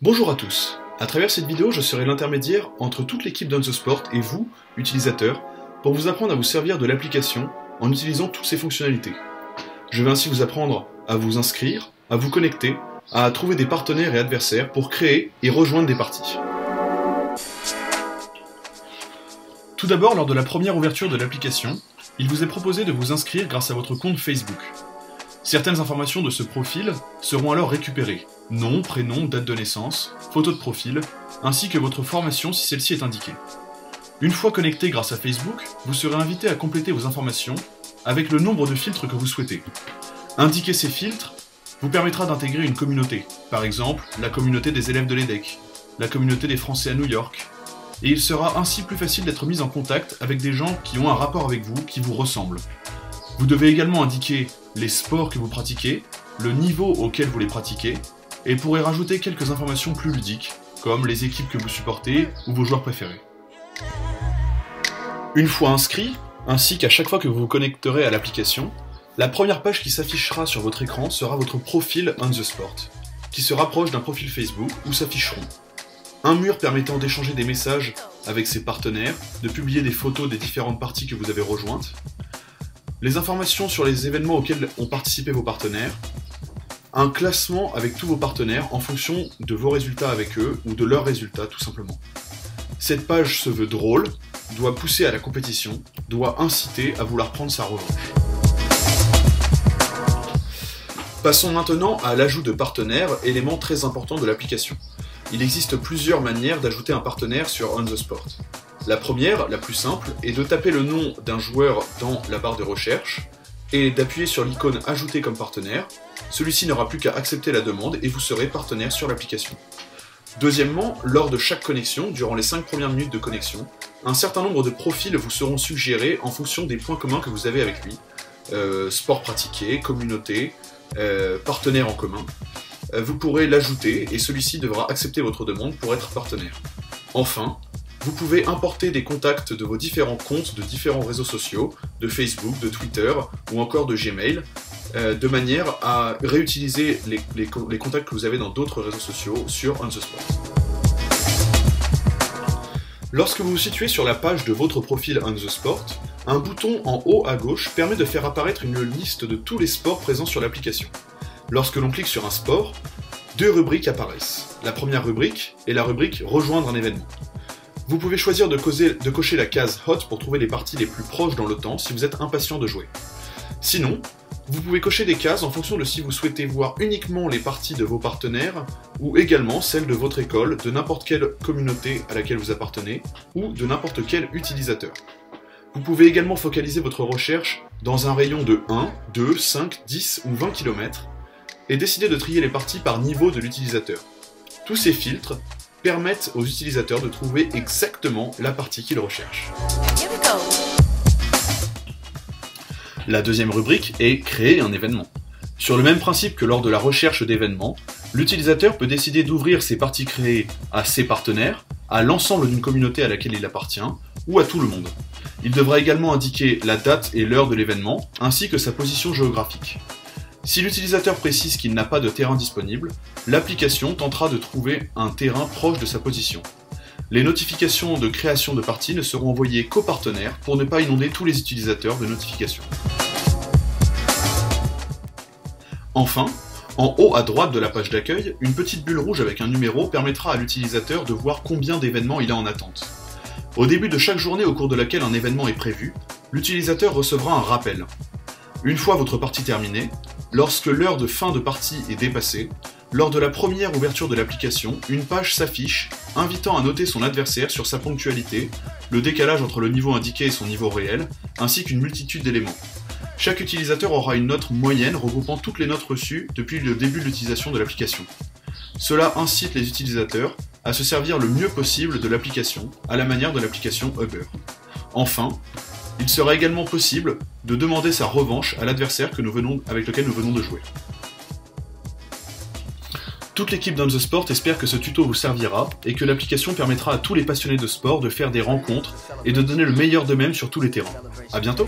Bonjour à tous. À travers cette vidéo, je serai l'intermédiaire entre toute l'équipe d'On The Sport et vous, utilisateurs, pour vous apprendre à vous servir de l'application en utilisant toutes ses fonctionnalités. Je vais ainsi vous apprendre à vous inscrire, à vous connecter, à trouver des partenaires et adversaires pour créer et rejoindre des parties. Tout d'abord, lors de la première ouverture de l'application, il vous est proposé de vous inscrire grâce à votre compte Facebook. Certaines informations de ce profil seront alors récupérées. Nom, prénom, date de naissance, photo de profil, ainsi que votre formation si celle-ci est indiquée. Une fois connecté grâce à Facebook, vous serez invité à compléter vos informations avec le nombre de filtres que vous souhaitez. Indiquer ces filtres vous permettra d'intégrer une communauté, par exemple la communauté des élèves de l'EDEC, la communauté des Français à New York, et il sera ainsi plus facile d'être mis en contact avec des gens qui ont un rapport avec vous, qui vous ressemblent. Vous devez également indiquer les sports que vous pratiquez, le niveau auquel vous les pratiquez, et pourrez rajouter quelques informations plus ludiques, comme les équipes que vous supportez ou vos joueurs préférés. Une fois inscrit, ainsi qu'à chaque fois que vous vous connecterez à l'application, la première page qui s'affichera sur votre écran sera votre profil On The Sport, qui se rapproche d'un profil Facebook où s'afficheront un mur permettant d'échanger des messages avec ses partenaires, de publier des photos des différentes parties que vous avez rejointes, les informations sur les événements auxquels ont participé vos partenaires, un classement avec tous vos partenaires en fonction de vos résultats avec eux ou de leurs résultats tout simplement. Cette page se veut drôle, doit pousser à la compétition, doit inciter à vouloir prendre sa revanche. Passons maintenant à l'ajout de partenaires, élément très important de l'application. Il existe plusieurs manières d'ajouter un partenaire sur On The Sport. La première, la plus simple, est de taper le nom d'un joueur dans la barre de recherche et d'appuyer sur l'icône « Ajouter comme partenaire ». Celui-ci n'aura plus qu'à accepter la demande et vous serez partenaire sur l'application. Deuxièmement, lors de chaque connexion, durant les 5 premières minutes de connexion, un certain nombre de profils vous seront suggérés en fonction des points communs que vous avez avec lui. Sport pratiqué, communauté, partenaire en commun. Vous pourrez l'ajouter et celui-ci devra accepter votre demande pour être partenaire. Enfin, vous pouvez importer des contacts de vos différents comptes de différents réseaux sociaux, de Facebook, de Twitter ou encore de Gmail, de manière à réutiliser les contacts que vous avez dans d'autres réseaux sociaux sur On The Sport. Lorsque vous vous situez sur la page de votre profil On The Sport, un bouton en haut à gauche permet de faire apparaître une liste de tous les sports présents sur l'application. Lorsque l'on clique sur un sport, 2 rubriques apparaissent. La première rubrique est la rubrique « Rejoindre un événement ». Vous pouvez choisir de cocher la case « Hot » pour trouver les parties les plus proches dans le temps si vous êtes impatient de jouer. Sinon, vous pouvez cocher des cases en fonction de si vous souhaitez voir uniquement les parties de vos partenaires ou également celles de votre école, de n'importe quelle communauté à laquelle vous appartenez ou de n'importe quel utilisateur. Vous pouvez également focaliser votre recherche dans un rayon de 1, 2, 5, 10 ou 20 km et décider de trier les parties par niveau de l'utilisateur. Tous ces filtres permettent aux utilisateurs de trouver exactement la partie qu'ils recherchent. La deuxième rubrique est « Créer un événement ». Sur le même principe que lors de la recherche d'événements, l'utilisateur peut décider d'ouvrir ses parties créées à ses partenaires, à l'ensemble d'une communauté à laquelle il appartient, ou à tout le monde. Il devra également indiquer la date et l'heure de l'événement, ainsi que sa position géographique. Si l'utilisateur précise qu'il n'a pas de terrain disponible, l'application tentera de trouver un terrain proche de sa position. Les notifications de création de parties ne seront envoyées qu'aux partenaires pour ne pas inonder tous les utilisateurs de notifications. Enfin, en haut à droite de la page d'accueil, une petite bulle rouge avec un numéro permettra à l'utilisateur de voir combien d'événements il a en attente. Au début de chaque journée au cours de laquelle un événement est prévu, l'utilisateur recevra un rappel. Une fois votre partie terminée, lorsque l'heure de fin de partie est dépassée, lors de la première ouverture de l'application, une page s'affiche invitant à noter son adversaire sur sa ponctualité, le décalage entre le niveau indiqué et son niveau réel, ainsi qu'une multitude d'éléments. Chaque utilisateur aura une note moyenne regroupant toutes les notes reçues depuis le début de l'utilisation de l'application. Cela incite les utilisateurs à se servir le mieux possible de l'application, à la manière de l'application Uber. Enfin, il sera également possible de demander sa revanche à l'adversaire avec lequel nous venons de jouer. Toute l'équipe d'On The Sport espère que ce tuto vous servira et que l'application permettra à tous les passionnés de sport de faire des rencontres et de donner le meilleur d'eux-mêmes sur tous les terrains. A bientôt!